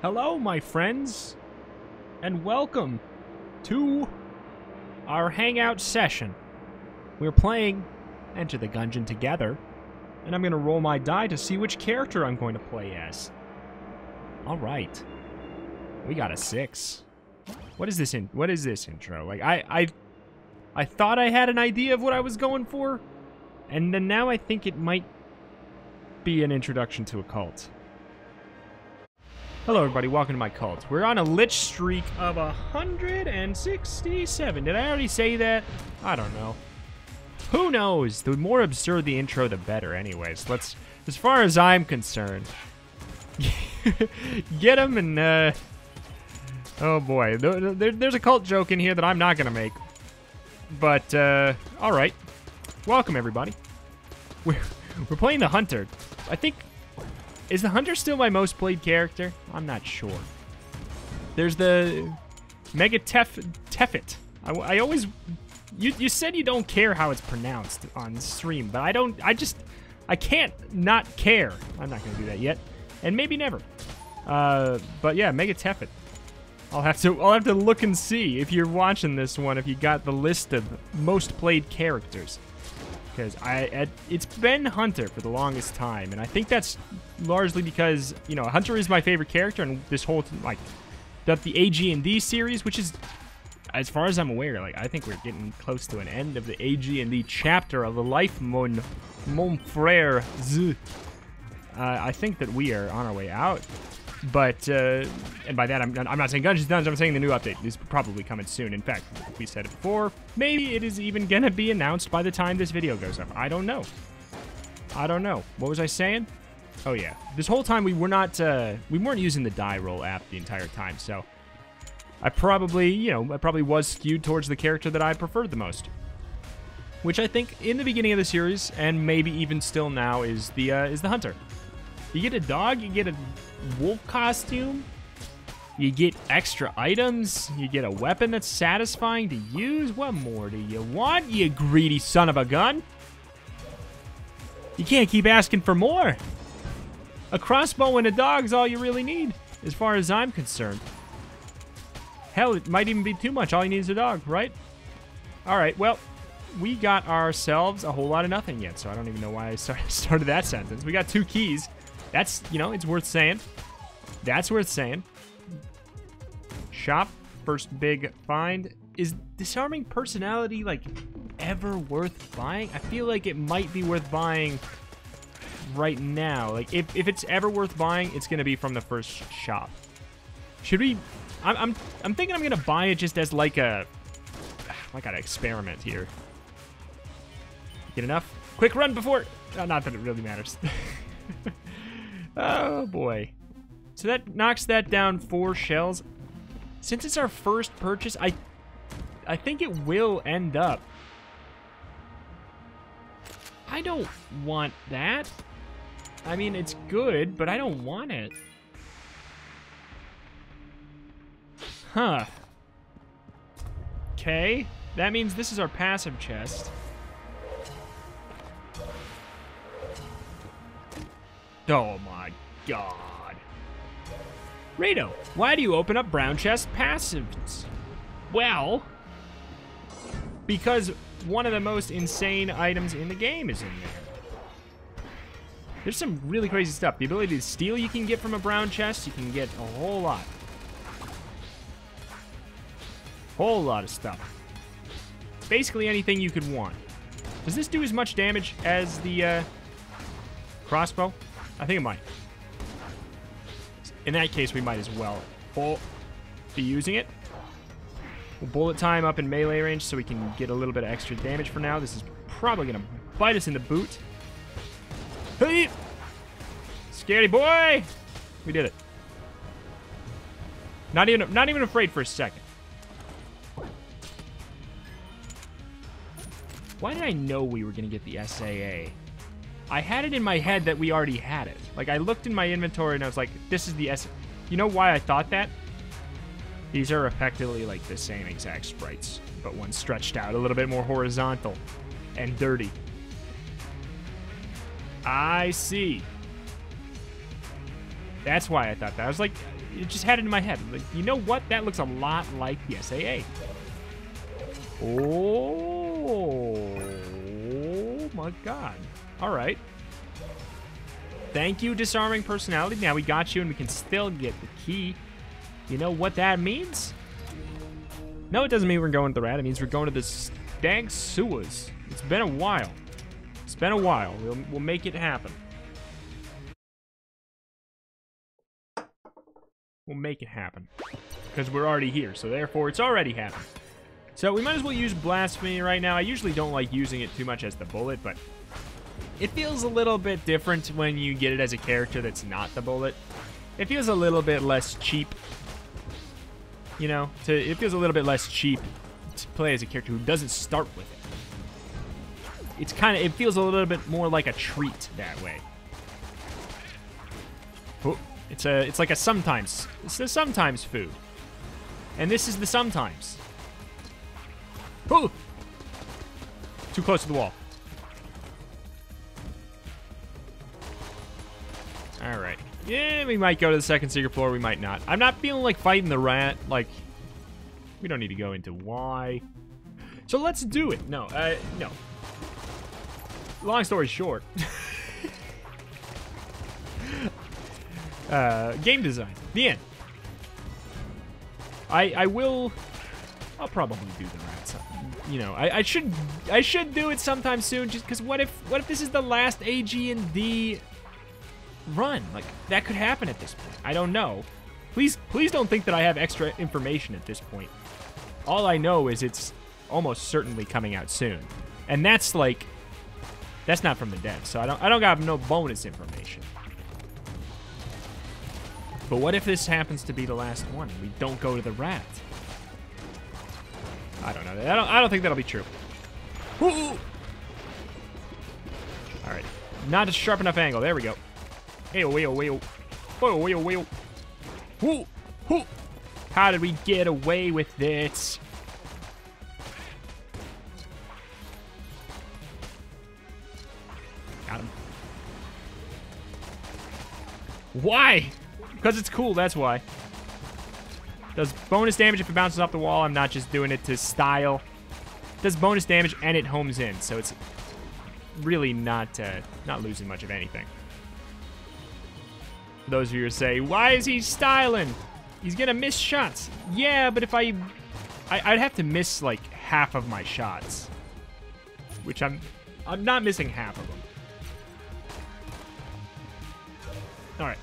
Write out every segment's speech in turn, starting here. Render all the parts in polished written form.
Hello, my friends, and welcome to our hangout session. We're playing Enter the Gungeon together, and I'm going to roll my die to see which character I'm going to play as. Alright. We got a 6. What is this intro? Like, I thought I had an idea of what I was going for, and then now I think it might be an introduction to a cult. Hello everybody, welcome to my cult. We're on a lich streak of 167. Did I already say that? I don't know. Who knows? The more absurd the intro, the better anyways. Let's, as far as I'm concerned, get him and, oh boy. There's a cult joke in here that I'm not gonna make. But, alright. Welcome everybody. We're playing the Hunter. I think... Is the Hunter still my most played character? I'm not sure. There's the Mega Tefit. I always... You said you don't care how it's pronounced on stream, but I don't... I can't not care. I'm not going to do that yet. And maybe never. But yeah, Mega Tefit. I'll have to look and see if you're watching this one, if you got the list of most played characters. Because it's been Hunter for the longest time, and I think that's largely because, you know, Hunter is my favorite character, and this whole, like, the AG&D series, which is, as far as I'm aware, like, I think we're getting close to an end of the AG&D chapter of the life, mon frère. I think that we are on our way out, but, and by that, I'm not saying Gungeons Done, I'm saying the new update is probably coming soon. In fact, we said it before, maybe it is even gonna be announced by the time this video goes up. I don't know. What was I saying? Oh yeah, this whole time we weren't using the die roll app the entire time, so I probably was skewed towards the character that I preferred the most. Which I think in the beginning of the series, and maybe even still now, is the Hunter. You get a dog, you get a wolf costume, you get extra items, you get a weapon that's satisfying to use. What more do you want, you greedy son of a gun? You can't keep asking for more. A crossbow and a dog's all you really need, as far as I'm concerned. Hell, it might even be too much. All you need is a dog, right? Alright, well, we got ourselves a whole lot of nothing yet, so I don't even know why I started that sentence. We got 2 keys. That's, you know, it's worth saying. That's worth saying. Shop, first big find. Is disarming personality, like, ever worth buying? I feel like it might be worth buying right now. Like, if it's ever worth buying, it's gonna be from the first shop. Should we... I'm thinking I'm gonna buy it just as like an experiment here. Get enough? Quick run before... not that it really matters. Oh boy. So that knocks that down 4 shells. Since it's our first purchase, I think it will end up. I don't want that. I mean, it's good, but I don't want it. Huh. Okay. That means this is our passive chest. Oh my god. Rado, why do you open up brown chest passives? Well, because one of the most insane items in the game is in there. There's some really crazy stuff. The ability to steal you can get from a brown chest, you can get a whole lot. Whole lot of stuff. Basically anything you could want. Does this do as much damage as the crossbow? I think it might. In that case, we might as well be using it. We'll bullet time up in melee range so we can get a little bit of extra damage for now. This is probably going to bite us in the boot. Hey! Scary boy! We did it. Not even afraid for a second. Why did I know we were going to get the SAA? I had it in my head that we already had it. Like, I looked in my inventory and I was like, this is the You know why I thought that? These are effectively like the same exact sprites, but one stretched out a little bit more horizontal and dirty. I see. That's why I thought that. I was like, it just had it in my head. Like, you know what? That looks a lot like the SAA. Oh my god. All right. Thank you, disarming personality. Now we got you, and we can still get the key. You know what that means? No, it doesn't mean we're going to the rat. It means we're going to the stank sewers. It's been a while. It's been a while. We'll make it happen. We'll make it happen. Because we're already here, so therefore it's already happened. So we might as well use Blasphemy right now. I usually don't like using it too much as the bullet, but it feels a little bit different when you get it as a character that's not the bullet. It feels a little bit less cheap. You know, it feels a little bit less cheap to play as a character who doesn't start with it. It feels a little bit more like a treat that way. Oh, it's like a sometimes. It's the sometimes food. And this is the sometimes. Oh! Too close to the wall. Alright. Yeah, we might go to the second secret floor, we might not. I'm not feeling like fighting the rat. Like, we don't need to go into why. So let's do it. No. Long story short. Game design. The end. I'll probably do the rat. You know, I should do it sometime soon, just because what if this is the last AG&D run? Like, that could happen at this point. I don't know. Please don't think that I have extra information at this point. All I know is it's almost certainly coming out soon. And that's like, that's not from the devs, so I don't got no bonus information. But what if this happens to be the last one and we don't go to the rat? I don't know. I don't think that'll be true. All right. Not a sharp enough angle. There we go. How did we get away with this? Got him. Why? Because it's cool, that's why. Does bonus damage if it bounces off the wall. I'm not just doing it to style. Does bonus damage and it homes in, so it's really not losing much of anything. For those of you who say, why is he styling? He's gonna miss shots. Yeah, but if I'd have to miss like half of my shots, which I'm not missing half of them. All right.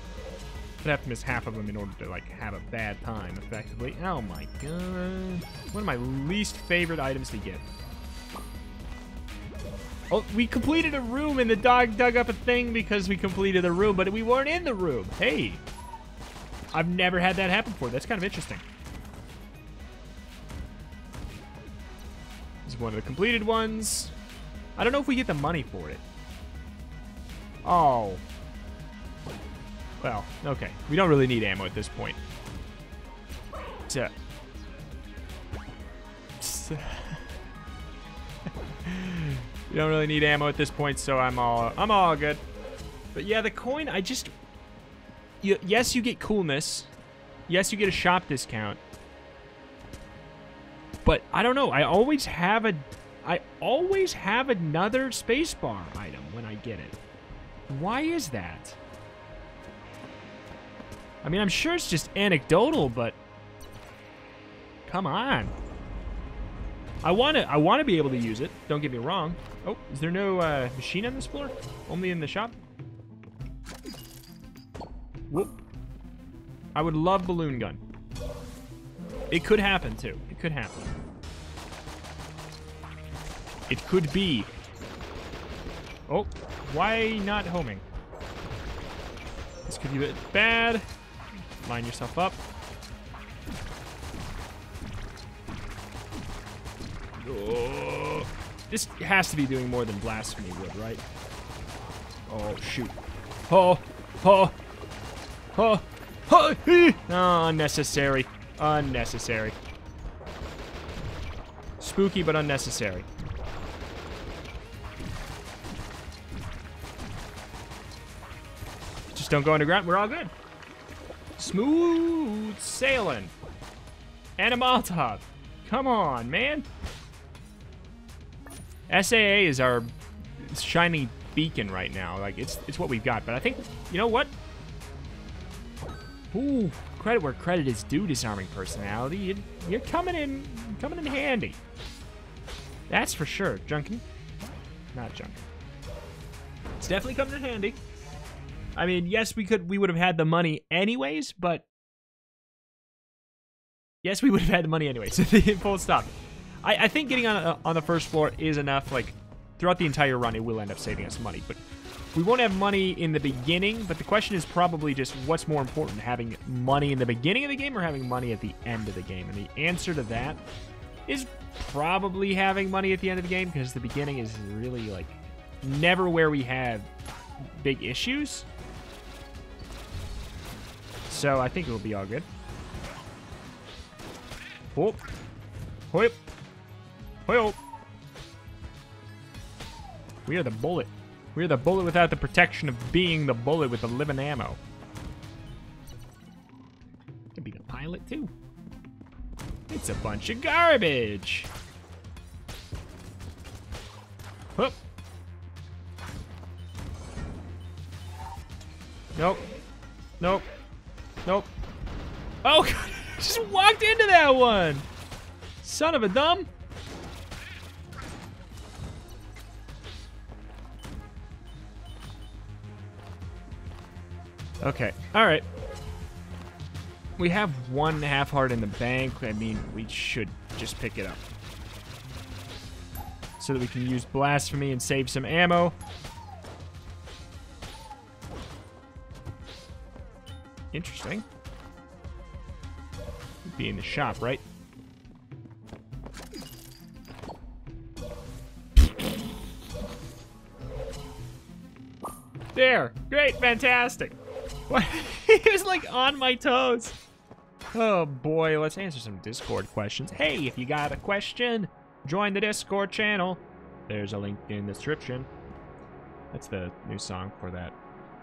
I'd have to miss half of them in order to, like, have a bad time, effectively. Oh, my God. One of my least favorite items to get. Oh, we completed a room, and the dog dug up a thing because we completed the room, but we weren't in the room. Hey. I've never had that happen before. That's kind of interesting. This is one of the completed ones. I don't know if we get the money for it. Oh. Well, okay. We don't really need ammo at this point. We don't really need ammo at this point, so I'm all good. But yeah, the coin, yes, you get coolness. Yes, you get a shop discount. But I don't know. I always have another spacebar item when I get it. Why is that? I mean, I'm sure it's just anecdotal, but come on. I want to be able to use it. Don't get me wrong. Oh, is there no machine on this floor? Only in the shop? Whoop. I would love balloon gun. It could happen, too. It could happen. It could be. Oh, why not homing? This could be a bit bad. Line yourself up. Oh, this has to be doing more than Blasphemy would, right? Oh, shoot. Oh, oh, oh, oh, oh, unnecessary. Unnecessary. Spooky, but unnecessary. Just don't go underground. We're all good. Smooth sailing. And a Molotov. Come on, man. SAA is our shiny beacon right now. Like, it's what we've got. But I think, you know what? Ooh, credit where credit is due, disarming personality. You're coming in handy. That's for sure. Junkin? Not Junkin. It's definitely coming in handy. I mean, yes, we would have had the money anyways, but yes, we would have had the money anyways. Full stop. I think getting on the first floor is enough. Like, throughout the entire run, it will end up saving us money. But we won't have money in the beginning. But the question is probably just what's more important, having money in the beginning of the game or having money at the end of the game? And the answer to that is probably having money at the end of the game, because the beginning is really, like, never where we have big issues. So I think it will be all good. Oh. Hoip. Hoip. We are the bullet. We are the bullet without the protection of being the bullet with the living ammo. Could be the pilot, too. It's a bunch of garbage. Whoop. Nope. Nope. Nope. Oh, God. I just walked into that one. Son of a dumb. Okay. All right. We have 1 half heart in the bank. I mean, we should just pick it up so that we can use blasphemy and save some ammo. Interesting. Be in the shop, right? There. Great. Fantastic. What? He was like on my toes. Oh boy, let's answer some Discord questions. Hey, if you got a question, join the Discord channel. There's a link in the description. That's the new song for that.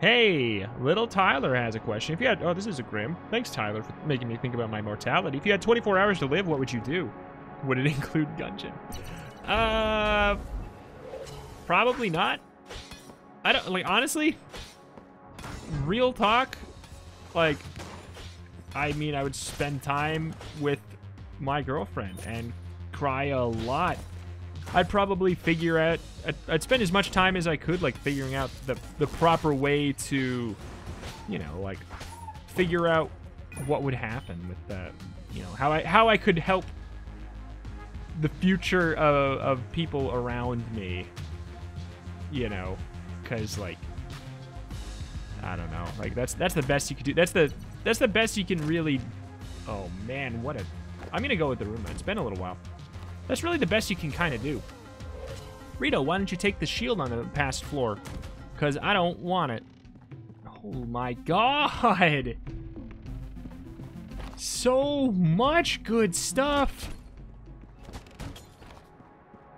Hey, little Tyler has a question. If you had, oh, this is a Grim. Thanks, Tyler, for making me think about my mortality. If you had 24 hours to live, what would you do? Would it include Gungeon? Probably not. I don't, like, honestly, real talk, like, I mean, I would spend time with my girlfriend and cry a lot. I'd probably figure out, I'd spend as much time as I could, like, figuring out the proper way to, you know, like, figure out what would happen with that, you know, how I could help the future of people around me, you know, because, like, I don't know, like, that's the best you could do. That's the best you can really, oh, man, what a, I'm going to go with the Roomba. It's been a little while. That's really the best you can kind of do. Rito, why don't you take the shield on the past floor? Because I don't want it. Oh my god! So much good stuff!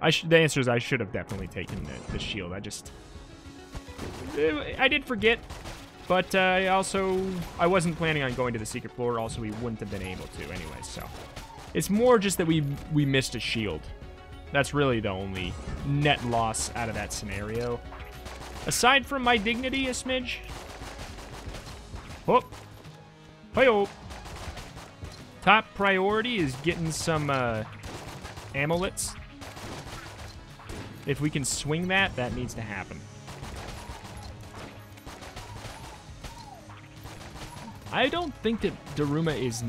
The answer is I should have definitely taken the shield. I did forget. But I wasn't planning on going to the secret floor. Also, we wouldn't have been able to anyway, so. It's more just that we missed a shield. That's really the only net loss out of that scenario. Aside from my dignity a smidge. Oh. Hey-oh. Top priority is getting some amulets. If we can swing that, that needs to happen. I don't think that Daruma is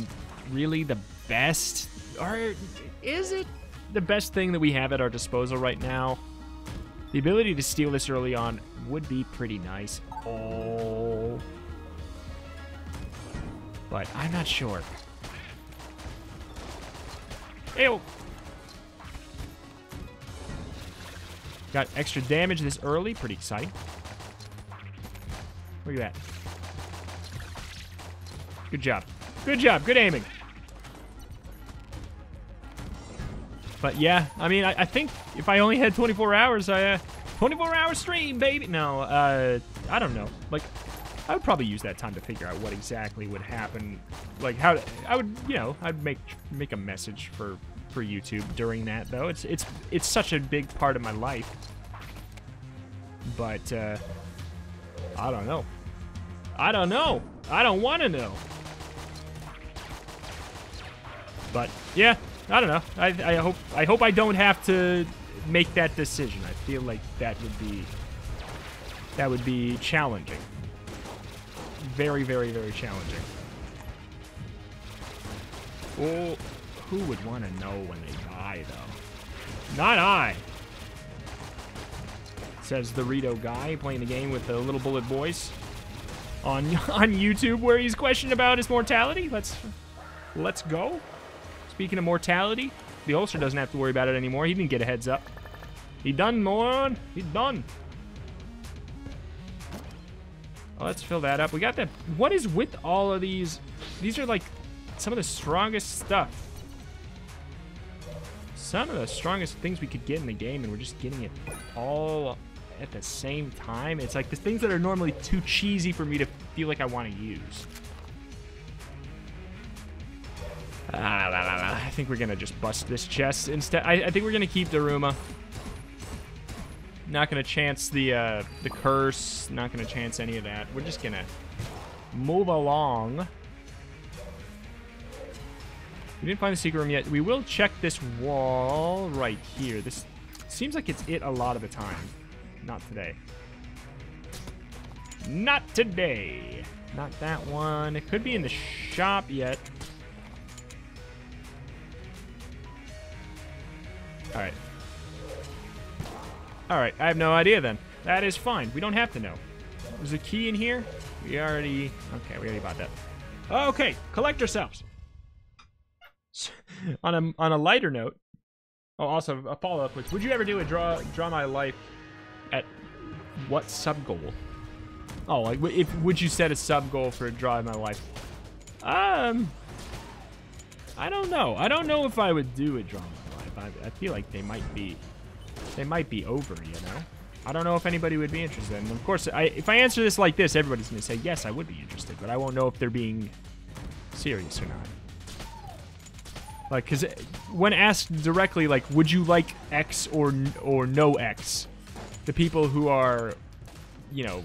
really the best, or is it the best thing that we have at our disposal right now? The ability to steal this early on would be pretty nice. Oh. But I'm not sure. Ew. Got extra damage this early. Pretty exciting. Look at that. Good job. Good job. Good aiming. But yeah, I mean, I think if I only had 24 hours, 24-hour stream, baby. No, I don't know. Like, I would probably use that time to figure out what exactly would happen. Like how I would, you know, I'd make a message for YouTube during that though. It's such a big part of my life. But I don't know. I don't know. I don't want to know. But yeah, I don't know. I hope I don't have to make that decision. I feel like that would be challenging. Very, very, very challenging. Oh, who would want to know when they die, though? Not I. Says the Rito guy playing the game with the Little Bullet Boys on YouTube, where he's questioned about his mortality. Let's go. Speaking of mortality, the ulcer doesn't have to worry about it anymore. He didn't get a heads up. He done, moron. He done. Oh, let's fill that up. We got that. What is with all of these? These are like some of the strongest stuff. Some of the strongest things we could get in the game, and we're just getting it all at the same time. It's like the things that are normally too cheesy for me to feel like I want to use. I think we're going to just bust this chest instead. I think we're going to keep Daruma. Not going to chance the curse. Not going to chance any of that. We're just going to move along. We didn't find the secret room yet. We will check this wall right here. This seems like it's it a lot of the time. Not today. Not today. Not that one. It could be in the shop yet. Alright. Alright, I have no idea then. That is fine. We don't have to know. There's a key in here. We already bought that. Okay, collect yourselves. On a lighter note. Oh, also a follow-up, which would you ever do a draw my life at what sub-goal? Oh, like would you set a sub-goal for a draw my life? I don't know. I don't know if I would do a draw my life. I feel like they might be over, you know? I don't know if anybody would be interested. And of course, if I answer this like this, everybody's going to say, yes, I would be interested. But I won't know if they're being serious or not. Like, because when asked directly, like, would you like X or no X? The people who are, you know,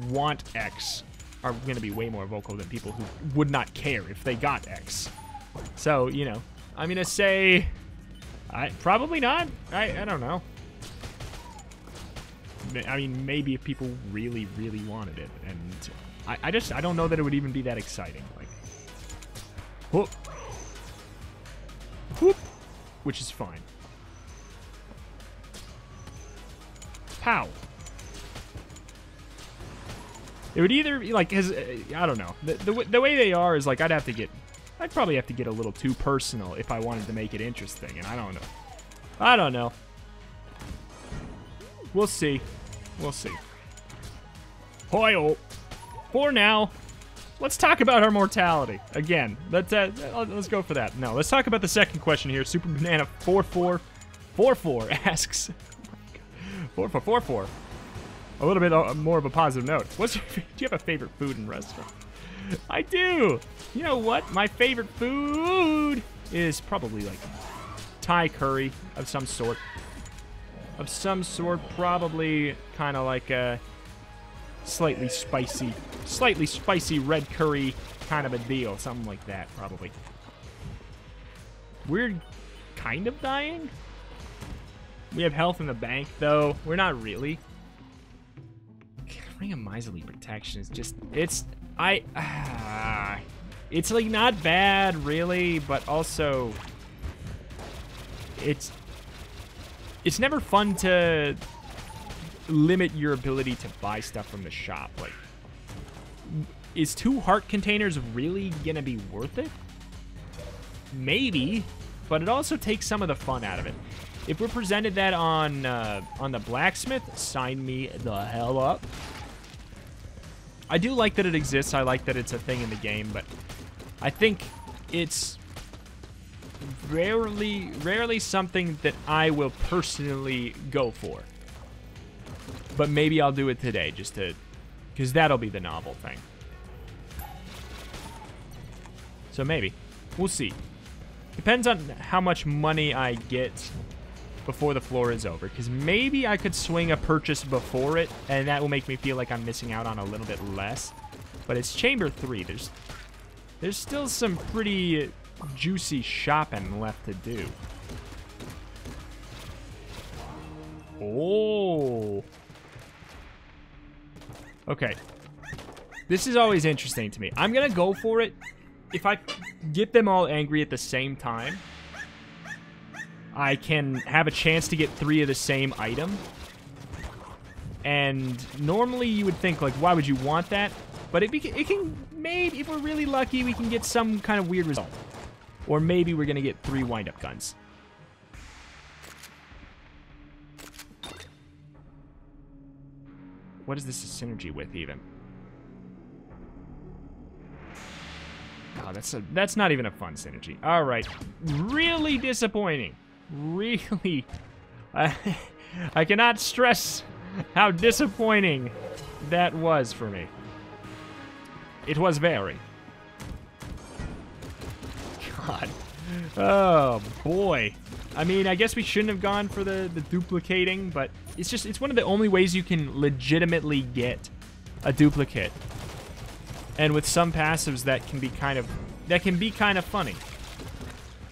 want X are going to be way more vocal than people who would not care if they got X. So, you know, I'm going to say, probably not. I don't know. I mean, maybe if people really, really wanted it. And I don't know that it would even be that exciting. Like, whoop. Whoop. Which is fine. Pow. It would either be like, I don't know. The way they are is like, I'd probably have to get a little too personal if I wanted to make it interesting, and I don't know. I don't know. We'll see. We'll see. Hoyo. For now, let's talk about our mortality. Again, let's go for that. No, let's talk about the second question here. Super Banana 4444 asks. 4444. A little bit more of a positive note. Do you have a favorite food in restaurant? I do. You know what? My favorite food is probably like Thai curry of some sort. Probably kind of like a slightly spicy red curry kind of a deal. Something like that, probably. We're kind of dying. We have health in the bank, though. We're not really. Ring of Miserly Protection is just, it's like not bad, really, but also it's never fun to limit your ability to buy stuff from the shop. Like, is 2 heart containers really gonna be worth it? Maybe, but it also takes some of the fun out of it. If we're presented that on the blacksmith, sign me the hell up. I do like that it exists. I like that it's a thing in the game, but I think it's rarely something that I will personally go for. But maybe I'll do it today just to Because that'll be the novel thing. So maybe. We'll see. Depends on how much money I get before the floor is over. Because maybe I could swing a purchase before it, and that will make me feel like I'm missing out on a little bit less. But it's Chamber 3. There's still some pretty juicy shopping left to do. Oh. Okay. This is always interesting to me. I'm going to go for it. If I get them all angry at the same time, I can have a chance to get 3 of the same item. And normally you would think, like, why would you want that? But it can, maybe, if we're really lucky, we can get some kind of weird result. Or maybe we're going to get 3 wind-up guns. What is this a synergy with, even? Oh, that's not even a fun synergy. All right. Really disappointing. Really. I cannot stress how disappointing that was for me. It was very. God. Oh, boy. I mean, I guess we shouldn't have gone for the duplicating, but it's one of the only ways you can legitimately get a duplicate. And with some passives that can be kind of funny.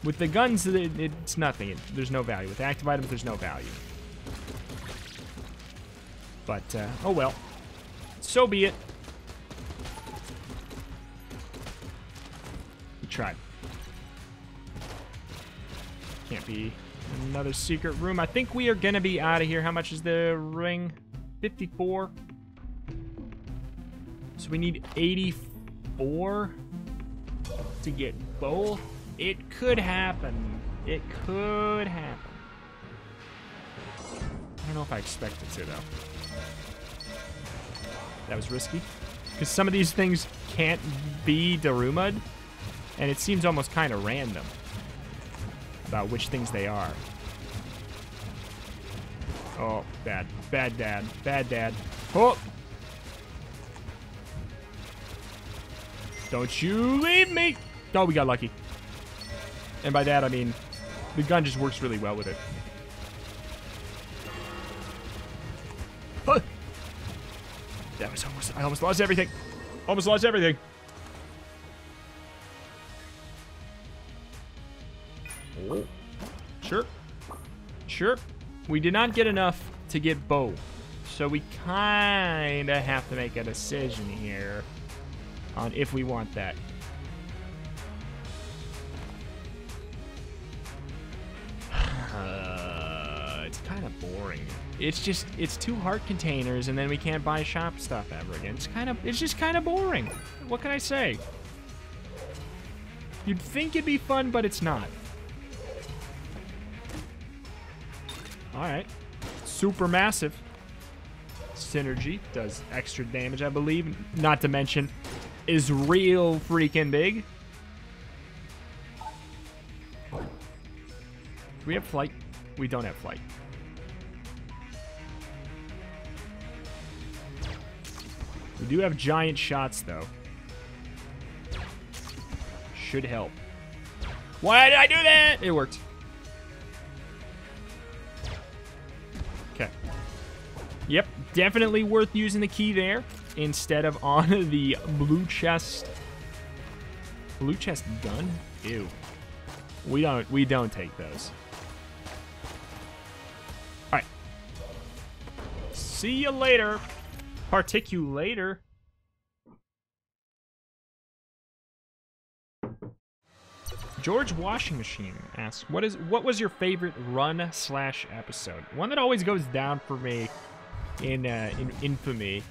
With the guns, it's nothing. There's no value. With active items, there's no value. But, oh well. So be it. We tried. Can't be another secret room. I think we are going to be out of here. How much is the ring? 54. So we need 84 to get both. It could happen. It could happen. I don't know if I expect it to, though. That was risky. Because some of these things can't be Daruma'd, and it seems almost kind of random about which things they are. Oh, bad. Bad dad. Bad dad. Oh! Don't you leave me! Oh, we got lucky. And by that, I mean, the gun just works really well with it. Huh. That was I almost lost everything. Almost lost everything. Oh. Sure. Sure. We did not get enough to get both. So we kind of have to make a decision here on if we want that. It's kind of boring. It's 2 heart containers, and then we can't buy shop stuff ever again. It's just kind of boring. What can I say? You'd think it'd be fun, but it's not. All right. Super massive. Synergy does extra damage, I believe. Not to mention, is real freaking big. Do we have flight? We don't have flight. We do have giant shots, though. Should help. Why did I do that? It worked. Okay. Yep, definitely worth using the key there instead of on the blue chest. Blue chest gun? Ew. We don't take those. All right. See you later. Particulator. George Washing Machine asks, what was your favorite run/episode? One that always goes down for me in infamy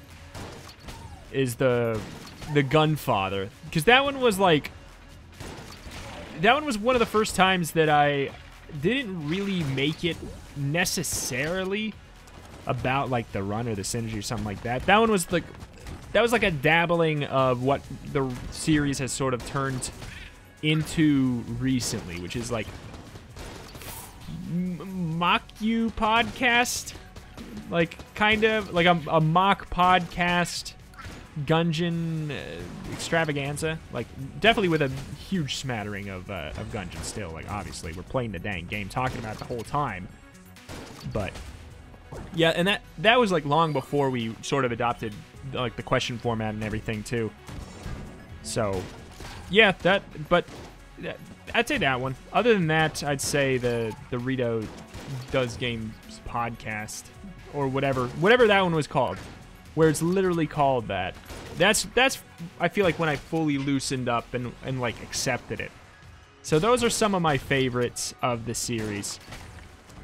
is the Gunfather, because that one was like, that one was one of the first times that I didn't really make it necessarily about like the run or the synergy or something like that. That one was like, that was like a dabbling of what the series has sort of turned into recently, which is like mock you podcast, like kind of like a mock podcast Gungeon extravaganza, like definitely with a huge smattering of Gungeon still. Like obviously we're playing the dang game, talking about it the whole time, but yeah, and that was like long before we sort of adopted like the question format and everything too. So yeah, I'd say that one. Other than that, I'd say the Rito Does Games podcast or whatever that one was called, where it's literally called that. That's I feel like when I fully loosened up and like accepted it. So those are some of my favorites of the series.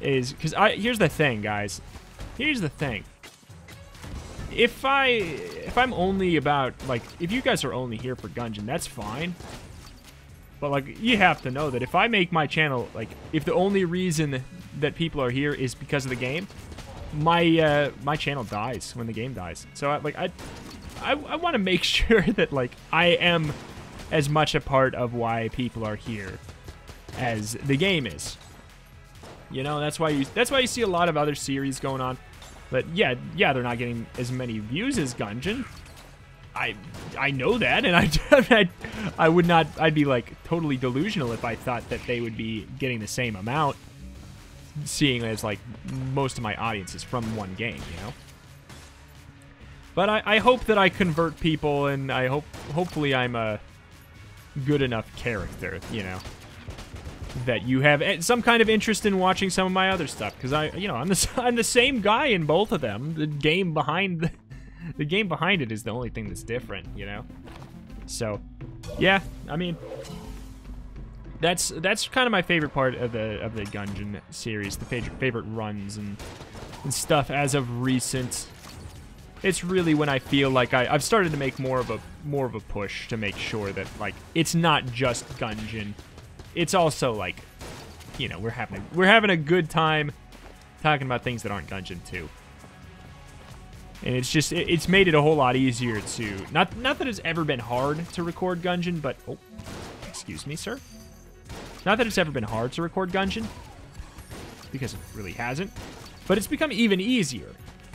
Is because here's the thing, guys. Here's the thing. If I'm only about like if you guys are only here for Gungeon, that's fine. But like you have to know that if I make my channel like if the only reason that people are here is because of the game, my channel dies when the game dies. So I want to make sure that like I am as much a part of why people are here as the game is. You know, that's why you see a lot of other series going on. But yeah, they're not getting as many views as Gungeon. I know that, and I would not. I'd be like totally delusional if I thought that they would be getting the same amount, seeing as like most of my audience is from one game, you know. But I hope that I convert people, and hopefully I'm a good enough character, you know, that you have some kind of interest in watching some of my other stuff, because I'm the same guy in both of them. The game behind it is the only thing that's different, you know. So, yeah, I mean, that's kind of my favorite part of the Gungeon series, the favorite runs and stuff as of recent. It's really when I feel like I've started to make more of a push to make sure that like it's not just Gungeon. It's also like, you know, we're having a good time talking about things that aren't Gungeon too. And it's just it's made it a whole lot easier to not that it's ever been hard to record Gungeon, but oh, excuse me, sir. Not that it's ever been hard to record Gungeon, because it really hasn't. But it's become even easier,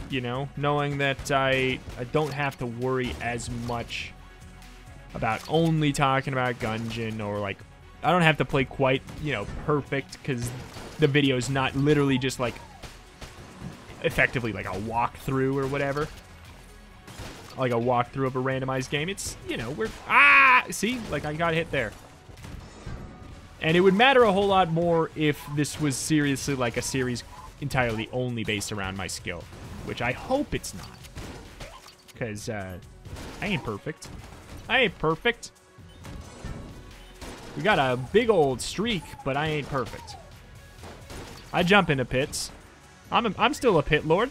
you know, knowing that I don't have to worry as much about only talking about Gungeon, or like I don't have to play quite, you know, perfect, because the video is not literally just like effectively like a walkthrough or whatever, like a walkthrough of a randomized game. It's, you know, see, like I got hit there. And it would matter a whole lot more if this was seriously like a series entirely only based around my skill, which I hope it's not, because I ain't perfect. I ain't perfect. We got a big old streak, but I ain't perfect. I jump into pits. I'm still a pit lord.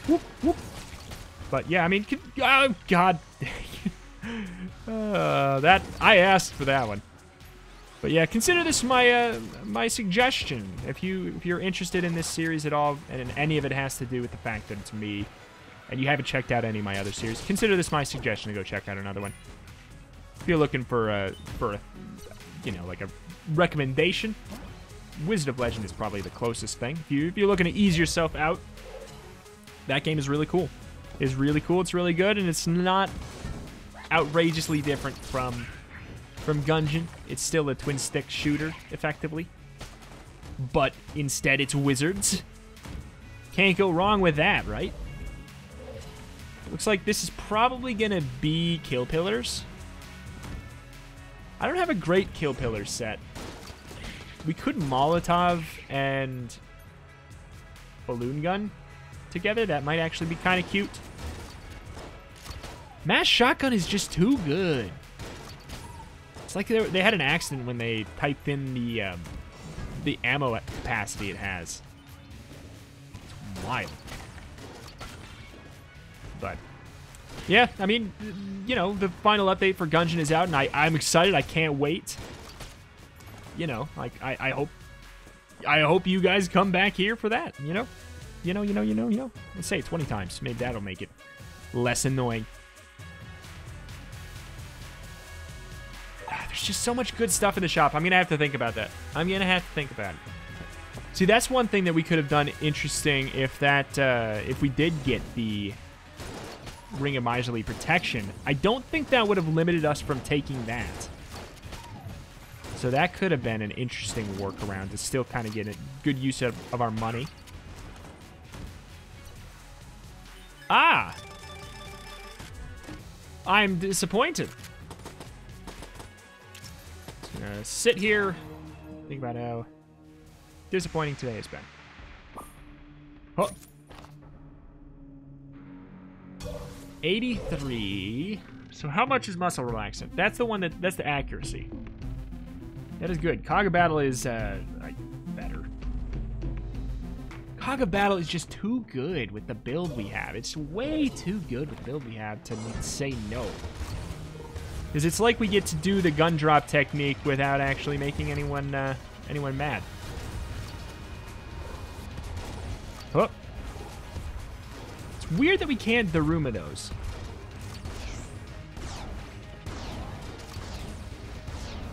Whoop, whoop. But yeah, I mean, oh god, that I asked for that one. But yeah, consider this my my suggestion if you're interested in this series at all, and any of it has to do with the fact that it's me, and you haven't checked out any of my other series. Consider this my suggestion to go check out another one. If you're looking for a you know, like a recommendation, Wizard of Legend is probably the closest thing. If you're looking to ease yourself out, that game is really cool. It's really cool. It's really good, and it's not outrageously different from Gungeon. It's still a twin-stick shooter, effectively, but instead it's wizards. Can't go wrong with that, right? Looks like this is probably gonna be Kill Pillars. I don't have a great Kill Pillar set. We could Molotov and Balloon Gun together. That might actually be kind of cute. Mass Shotgun is just too good. It's like they had an accident when they typed in the ammo capacity it has. It's wild. But yeah, I mean, you know, the final update for Gungeon is out, and I'm excited. I can't wait. You know, like I hope you guys come back here for that. You know. Let's say it 20 times. Maybe that'll make it less annoying. There's just so much good stuff in the shop. I'm gonna have to think about that. I'm gonna have to think about it. See, that's one thing that we could have done interesting if that, if we did get the Ring of Miserly Protection. I don't think that would have limited us from taking that. So that could have been an interesting workaround to still kind of get a good use of our money. Ah! I'm disappointed. Just gonna sit here, think about how disappointing today has been. Oh. 83. So how much is muscle relaxant? That's the one that's the accuracy. That is good. Cog of Battle is better. Cog of Battle is just too good with the build we have. It's way too good with the build we have to say no. Because it's like we get to do the gun drop technique without actually making anyone mad. Oh. It's weird that we can't Daruma those.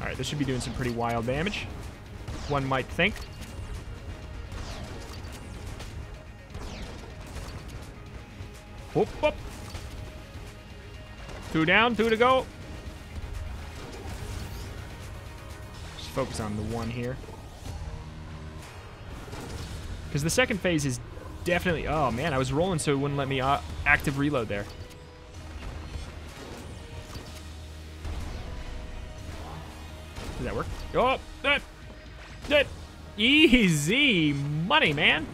Alright, this should be doing some pretty wild damage, one might think. Whoop, whoop. 2 down, 2 to go. Just focus on the 1 here. Because the second phase is definitely... Oh, man, I was rolling so it wouldn't let me active reload there. Does that work? Oh, that. Easy money, man.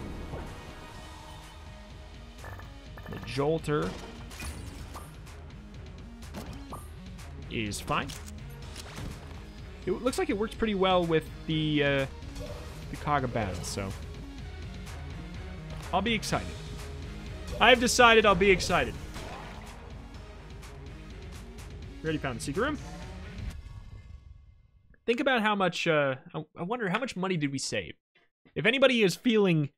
The Jolter is fine. It looks like it works pretty well with the Cog of Battle, so I'll be excited. I've decided I'll be excited. We already found the secret room. Think about how much, I wonder how much money did we save? If anybody is feeling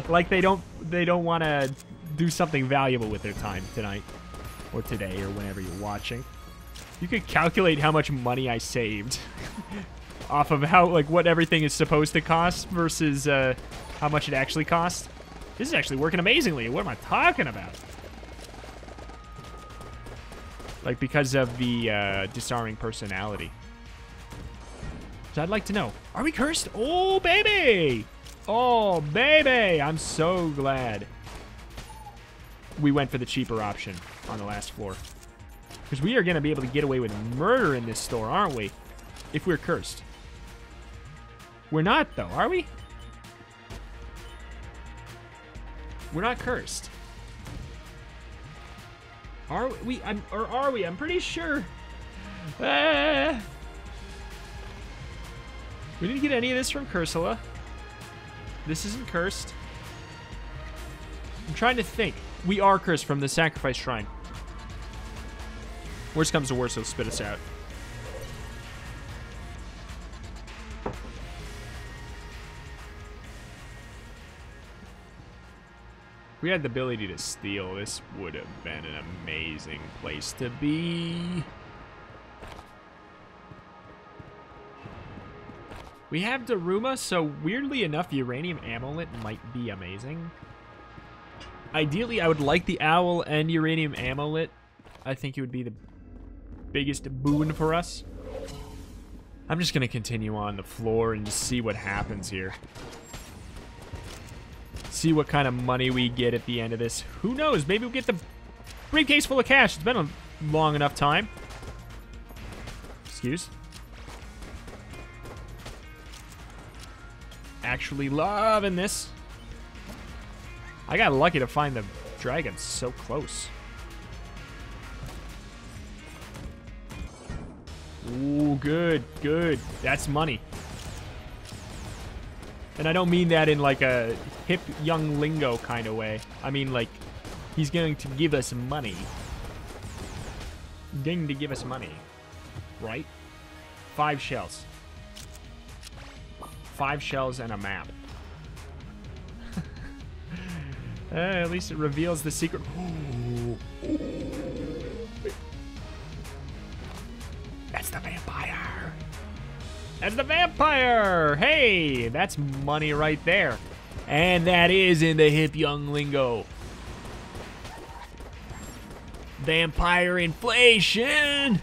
like they don't want to do something valuable with their time tonight or today or whenever you're watching, you could calculate how much money I saved off of what everything is supposed to cost versus how much it actually costs. This is actually working amazingly. What am I talking about? Like, because of the disarming personality. So I'd like to know, are we cursed? Oh, baby! Oh, baby! I'm so glad we went for the cheaper option on the last floor. Because we are going to be able to get away with murder in this store, aren't we? If we're cursed. We're not, though, are we? We're not cursed. Are we? Or are we? I'm pretty sure. We didn't get any of this from Cursula. This isn't cursed. I'm trying to think. We are cursed from the Sacrifice Shrine. Worst comes to worst, he'll spit us out. If we had the ability to steal, this would have been an amazing place to be. We have Daruma, so weirdly enough, Uranium Amulet might be amazing. Ideally, I would like the Owl and Uranium Amulet. I think it would be the biggest boon for us. I'm just going to continue on the floor and just see what happens here. See what kind of money we get at the end of this. Who knows? Maybe we'll get the briefcase full of cash. It's been a long enough time. Excuse. Actually loving this. I got lucky to find the dragon so close. Ooh, good, good. That's money. And I don't mean that in like a hip young lingo kind of way. I mean like he's going to give us money. Going to give us money. Right? 5 shells. 5 shells and a map. At least it reveals the secret. Ooh. That's the vampire. That's the vampire. Hey, that's money right there. And that is in the hip young lingo. Vampire inflation.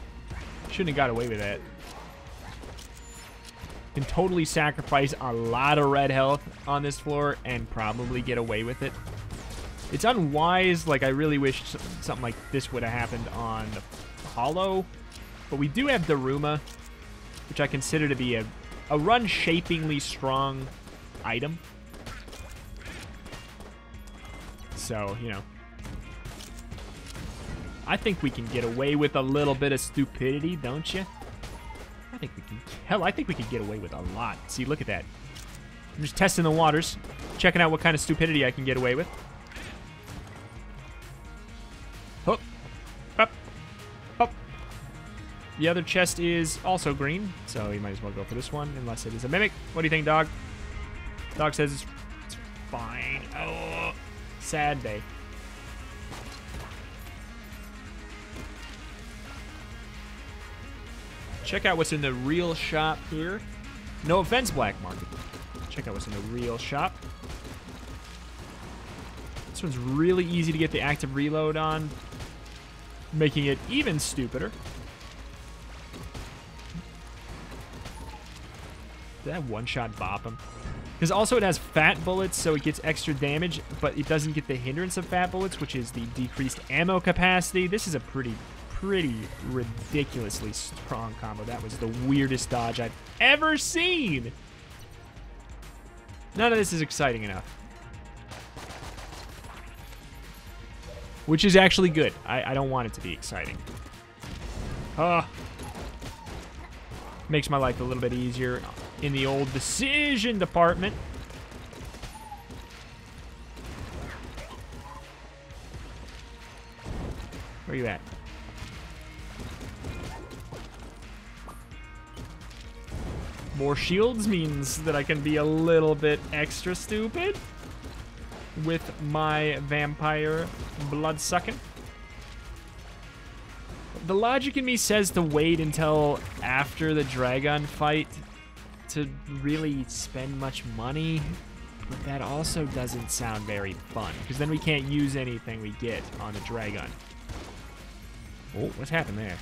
Shouldn't have got away with that. Can totally sacrifice a lot of red health on this floor and probably get away with it. It's unwise. Like, I really wish something like this would have happened on Hollow. But we do have Daruma, which I consider to be a run-shapingly strong item. So, you know. I think we can get away with a little bit of stupidity, don't you? I think we can. Hell, I think we could get away with a lot. See, look at that. I'm just testing the waters, checking out what kind of stupidity I can get away with. Hook. Up. Up. The other chest is also green, so you might as well go for this one, unless it is a mimic. What do you think, dog? Dog says it's fine. Oh, sad day. Check out what's in the real shop here. No offense, Black Market. Check out what's in the real shop. This one's really easy to get the active reload on, making it even stupider. Did that one-shot bop him? Because also it has fat bullets, so it gets extra damage, but it doesn't get the hindrance of fat bullets, which is the decreased ammo capacity. This is a pretty ridiculously strong combo. That was the weirdest dodge I've ever seen. None of this is exciting enough. Which is actually good. I don't want it to be exciting. Makes my life a little bit easier in the old decision department. Where are you at? More shields means that I can be a little bit extra stupid with my vampire blood-sucking. The logic in me says to wait until after the dragon fight to really spend much money, but that also doesn't sound very fun, because then we can't use anything we get on the dragon. Oh, what's happened there?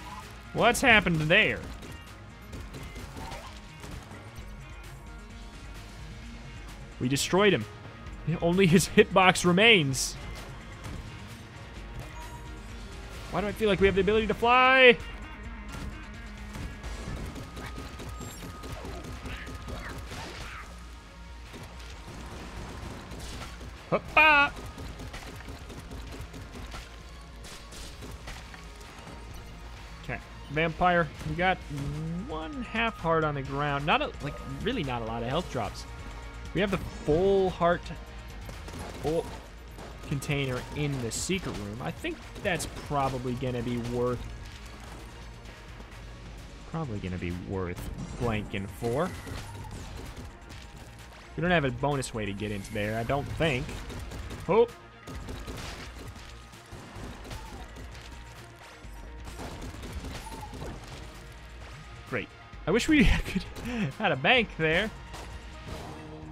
What's happened there? We destroyed him. Only his hitbox remains. Why do I feel like we have the ability to fly? Hoppa! Okay, vampire. We got one half heart on the ground. Really not a lot of health drops. We have the full heart full container in the secret room. I think that's probably gonna be worth blanking for. We don't have a bonus way to get into there, I don't think. Oh. Great. I wish we could had a bank there.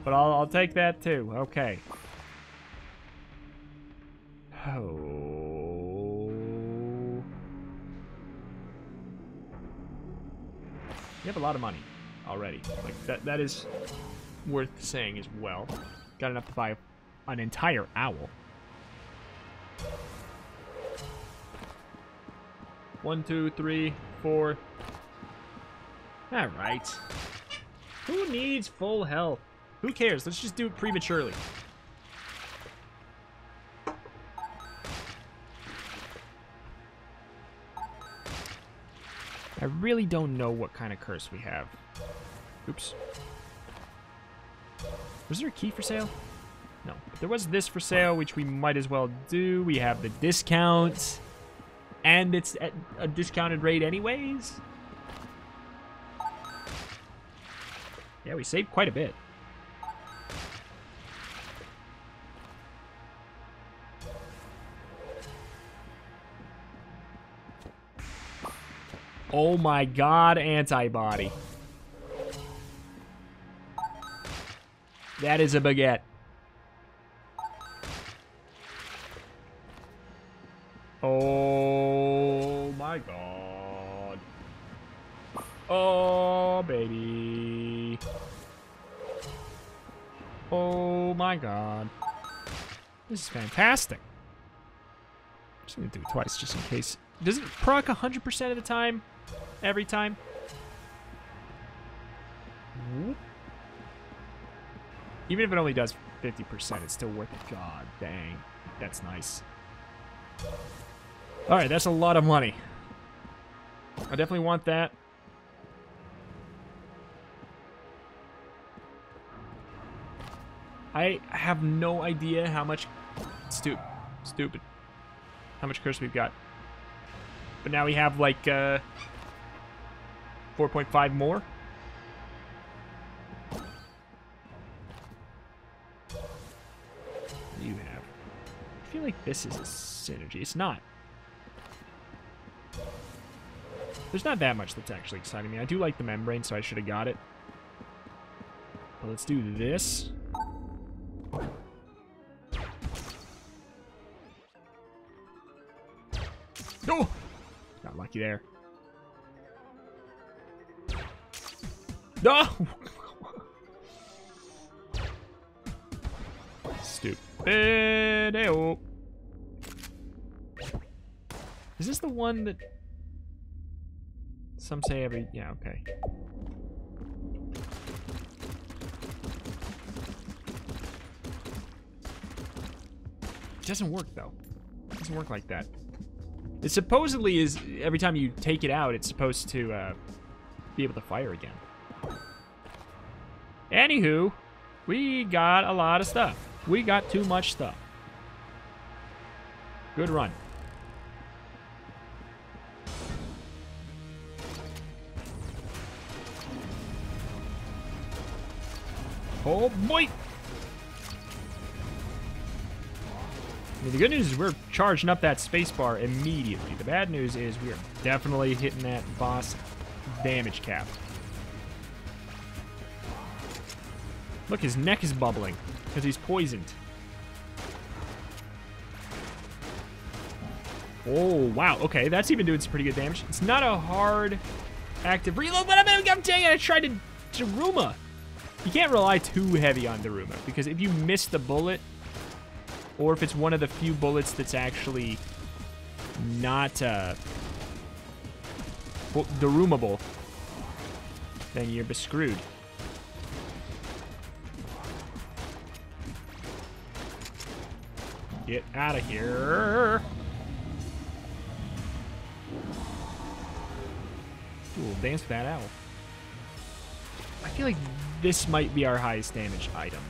But I'll take that too. Okay. Oh. You have a lot of money already. Like that is worth saying as well. Got enough to buy an entire owl. 1, 2, 3, 4. All right. Who needs full health? Who cares? Let's just do it prematurely. I really don't know what kind of curse we have. Oops. Was there a key for sale? No. There was this for sale, which we might as well do. We have the discount. And it's at a discounted rate anyways. Yeah, we saved quite a bit. Oh my god, antibody. That is a baguette. Oh my god. Oh, baby. Oh my god. This is fantastic. I'm just gonna do it twice just in case. Does it proc 100% of the time? Every time? Whoop. Even if it only does 50%, it's still worth it. God dang. That's nice. Alright, that's a lot of money. I definitely want that. I have no idea how much... Stupid. How much curse we've got. But now we have like 4.5 more. What do you have? I feel like this is a synergy. It's not. There's not that much that's actually exciting me. I do like the membrane, so I should have got it. But let's do this. Oh! Got lucky there. No! Stupid. Ayo. Is this the one that some say every... Yeah, okay. It doesn't work, though. It doesn't work like that. It supposedly is, every time you take it out, it's supposed to be able to fire again. Anywho, we got a lot of stuff. We got too much stuff. Good run. Oh boy! I mean, the good news is we're charging up that spacebar immediately. The bad news is we are definitely hitting that boss damage cap. Look, his neck is bubbling because he's poisoned. Oh, wow. Okay, that's even doing some pretty good damage. It's not a hard active reload, but I'm dang it, I tried to Daruma. You can't rely too heavy on Daruma because if you miss the bullet, or if it's one of the few bullets that's actually not Darumable, then you're bescrewed. Get out of here. Ooh, we'll dance with that owl. I feel like this might be our highest damage item.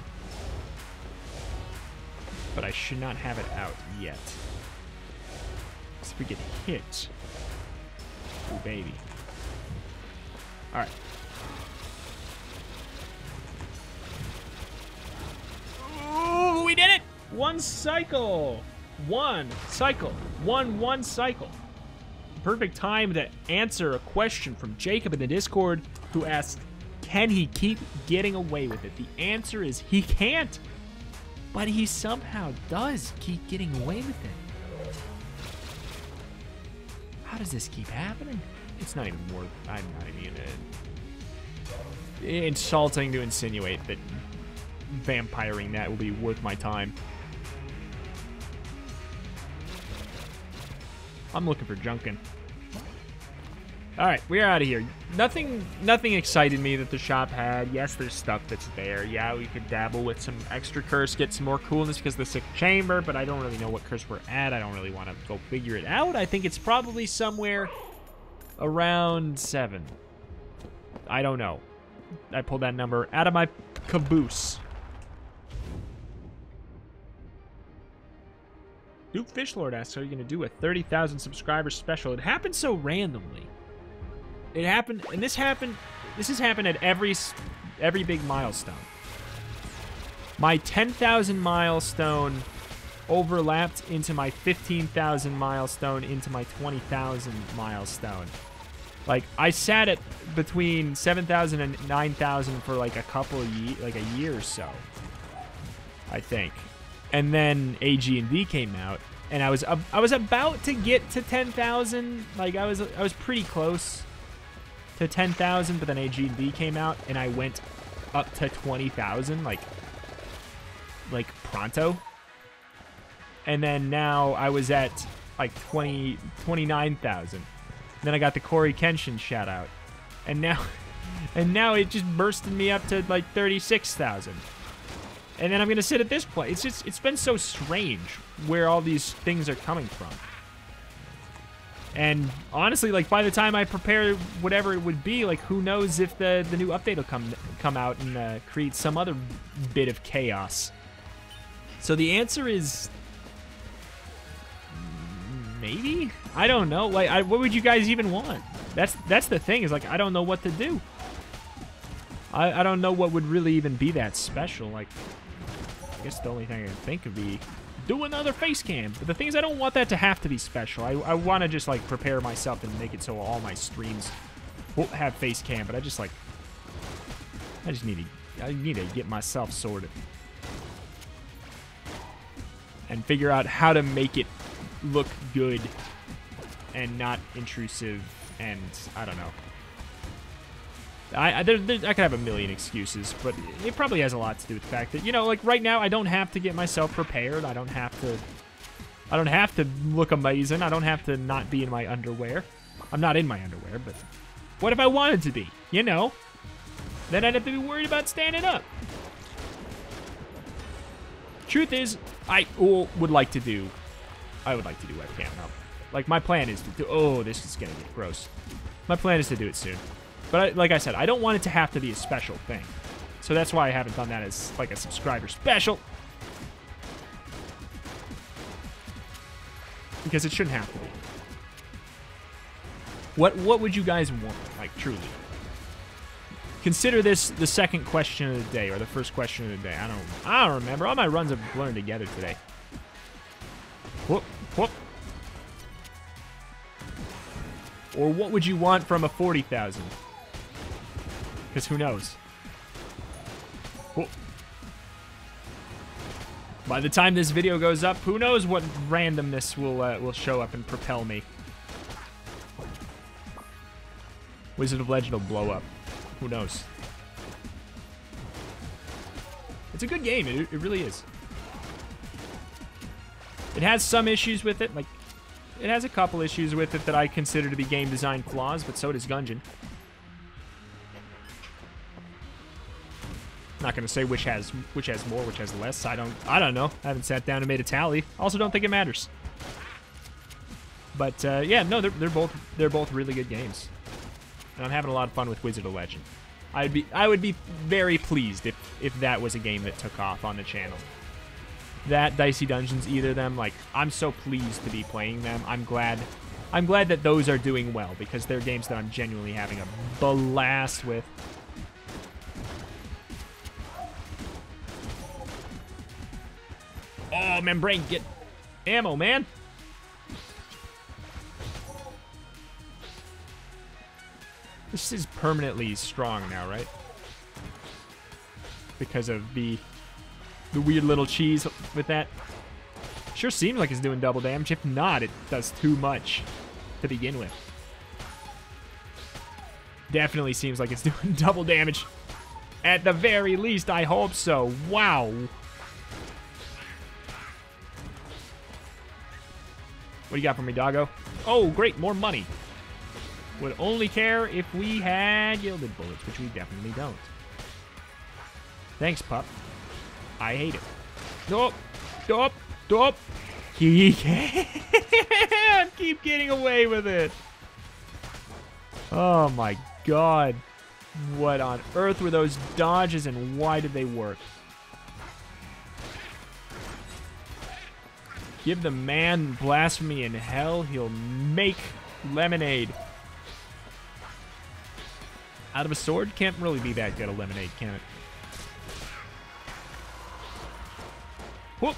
But I should not have it out yet. Because if we get hit... Ooh, baby. Alright. Ooh, we did it! One cycle! One cycle. One cycle. Perfect time to answer a question from Jacob in the Discord, who asked, can he keep getting away with it? The answer is he can't. But he somehow does keep getting away with it. How does this keep happening? It's not even worth... I'm not even... insulting to insinuate that vampiring that will be worth my time. I'm looking for Junkin. Alright, we're out of here. Nothing excited me that the shop had. Yes, there's stuff that's there. Yeah, we could dabble with some extra curse, get some more coolness because of the Sixth Chamber, but I don't really know what curse we're at. I don't really want to go figure it out. I think it's probably somewhere around 7. I don't know. I pulled that number out of my caboose. Duke Fishlord asks, are you going to do a 30,000 subscriber special? It happened so randomly. It happened, and this has happened at every big milestone. My 10,000 milestone overlapped into my 15,000 milestone into my 20,000 milestone. Like, I sat at between 7,000 and 9,000 for like a couple of like a year or so, I think. And then AG&D came out, and I was about to get to 10,000. Like, I was pretty close to 10,000, but then AG&D came out, and I went up to 20,000, like pronto. And then now I was at like 29,000. Then I got the Corey Kenshin shout out, and now it just bursted me up to like 36,000. And then I'm gonna sit at this place. It's been so strange where all these things are coming from. And honestly, like, by the time I prepare whatever it would be, like, who knows if the new update will come out and create some other bit of chaos. So the answer is maybe? I don't know. Like, what would you guys even want? That's the thing, is like, I don't know what to do. I don't know what would really even be that special. Like, I guess the only thing I can think would be do another face cam. But the thing is, I don't want that to have to be special. I want to just, like, prepare myself and make it so all my streams won't have face cam. But I just need to get myself sorted and figure out how to make it look good and not intrusive. And I don't know. I could have a million excuses, but it probably has a lot to do with the fact that, you know, like, right now I don't have to get myself prepared. I don't have to look amazing. I don't have to not be in my underwear. I'm not in my underwear, but what if I wanted to be? You know, then I'd have to be worried about standing up. Truth is, I would like to do webcam now. Like, my plan is to do, oh, this is gonna get gross. My plan is to do it soon. But like I said, I don't want it to have to be a special thing. So that's why I haven't done that as, like, a subscriber special. Because it shouldn't have to be. What would you guys want, like, truly? Consider this the second question of the day, or the first question of the day. I don't remember. All my runs have blurred together today. Whoop, whoop. Or what would you want from a 40,000? Because who knows? Whoop. By the time this video goes up, who knows what randomness will show up and propel me. Wizard of Legend will blow up. Who knows? It's a good game. It really is. It has some issues with it. Like, it has a couple issues with it that I consider to be game design flaws, but so does Gungeon. Not gonna say which has more, which has less. I don't know. I haven't sat down and made a tally. Also, don't think it matters. But yeah, no, they're both really good games, and I'm having a lot of fun with Wizard of Legend. I would be very pleased if that was a game that took off on the channel. That, Dicey Dungeons, either of them, like, I'm so pleased to be playing them. I'm glad that those are doing well, because they're games that I'm genuinely having a blast with. Oh, Membrane, get ammo, man. This is permanently strong now, right? Because of the weird little cheese with that. Sure seems like it's doing double damage. If not, it does too much to begin with. Definitely seems like it's doing double damage. At the very least, I hope so. Wow. What do you got for me, doggo? Oh, great, more money. Would only care if we had gilded bullets, which we definitely don't. Thanks, pup. I hate it. Nope. Nope. Nope. He can't keep getting away with it. Oh, my God. What on earth were those dodges, and why did they work? Give the man blasphemy in hell. He'll make lemonade. Out of a sword? Can't really be that good a lemonade, can it? Whoop.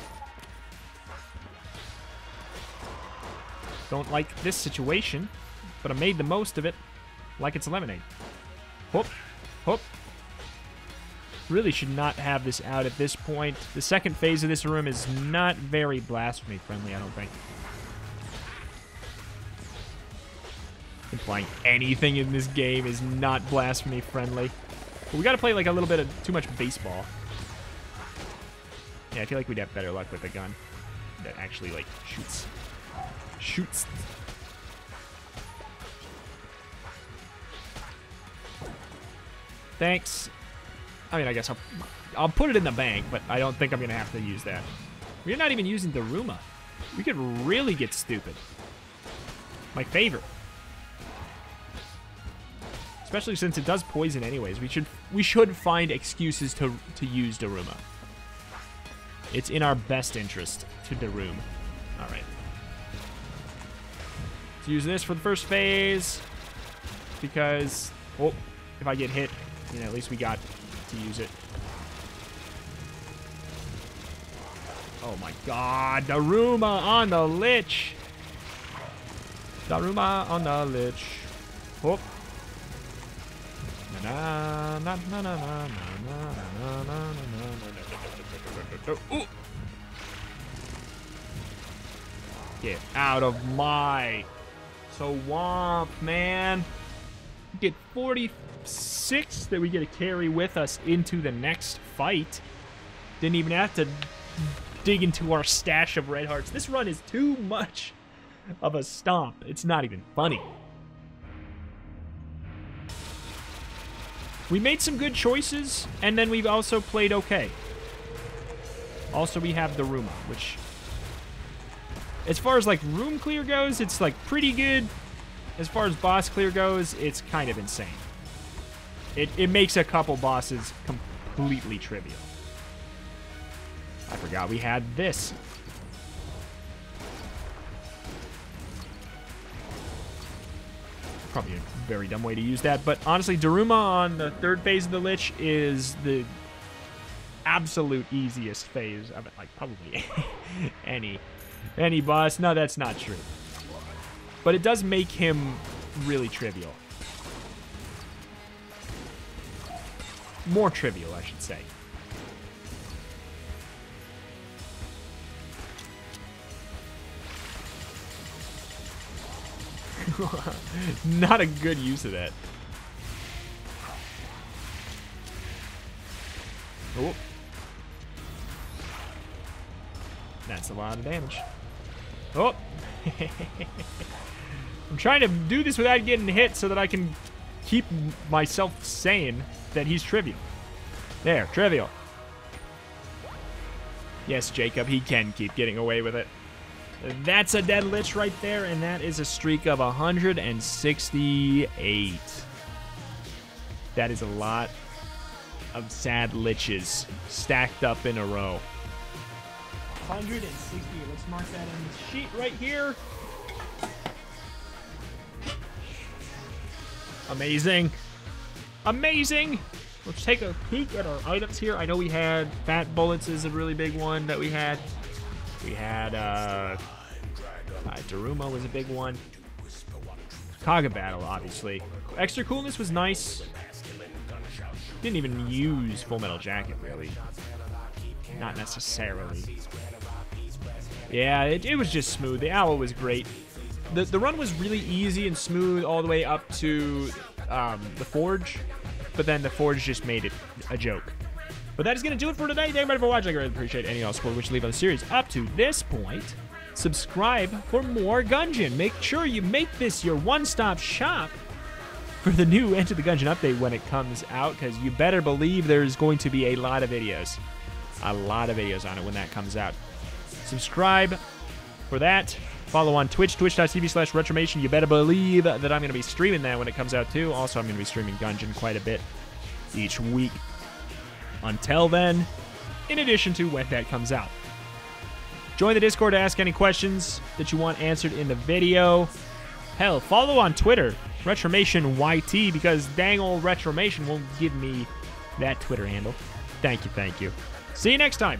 Don't like this situation, but I made the most of it. like it's lemonade. Whoop. Whoop. Really should not have this out at this point. The second phase of this room is not very blasphemy friendly, I don't think. Implying anything in this game is not blasphemy friendly. But we gotta play like a little bit of too much baseball. Yeah, I feel like we'd have better luck with a gun that actually like shoots. Thanks. I mean, I guess I'll put it in the bank, but I don't think I'm gonna have to use that. We're not even using Daruma. We could really get stupid. My favorite. Especially since it does poison anyways. We should find excuses to use Daruma. It's in our best interest to Darum. Alright. Let's use this for the first phase. Because, oh, if I get hit, you know, at least we got to use it. Oh my god, Daruma on the lich. Daruma on the lich. Oh. Get out of my swamp, man. Get 46 that we get to carry with us into the next fight. Didn't even have to dig into our stash of red hearts. This run is too much of a stomp. It's not even funny. We made some good choices, and then we've also played okay. Also, we have the Daruma, which, as far as, like, room clear goes, it's, like, pretty good. As far as boss clear goes, it's kind of insane. It makes a couple bosses completely trivial. I forgot we had this. Probably a very dumb way to use that, but honestly, Daruma on the third phase of the Lich is the absolute easiest phase of it, like probably any boss. No, that's not true. But it does make him really trivial. More trivial, I should say. Not a good use of that. Oh. That's a lot of damage. Oh. I'm trying to do this without getting hit so that I can keep myself saying that he's trivial. There, trivial. Yes, Jacob, he can keep getting away with it. That's a dead lich right there, and that is a streak of 168. That is a lot of sad liches stacked up in a row. 160. Let's mark that on the sheet right here. Amazing. Amazing. Let's take a peek at our items here. I know we had Fat Bullets is a really big one that we had. We had, Daruma was a big one. Kaga Battle, obviously. Extra Coolness was nice. Didn't even use Full Metal Jacket, really. Not necessarily. Yeah, it was just smooth. The Owl was great. The run was really easy and smooth all the way up to the Forge. But then the Forge just made it a joke. But that is going to do it for today. Thank you everybody for watching. I really appreciate any and all support which you leave on the series up to this point. Subscribe for more Gungeon. Make sure you make this your one-stop shop for the new Enter the Gungeon update when it comes out, because you better believe there's going to be a lot of videos. A lot of videos on it when that comes out. Subscribe for that. Follow on Twitch, twitch.tv/Retromation. You better believe that I'm going to be streaming that when it comes out, too. Also, I'm going to be streaming Gungeon quite a bit each week. Until then, in addition to when that comes out. Join the Discord to ask any questions that you want answered in the video. Hell, follow on Twitter, RetromationYT, because dang old Retromation won't give me that Twitter handle. Thank you, thank you. See you next time.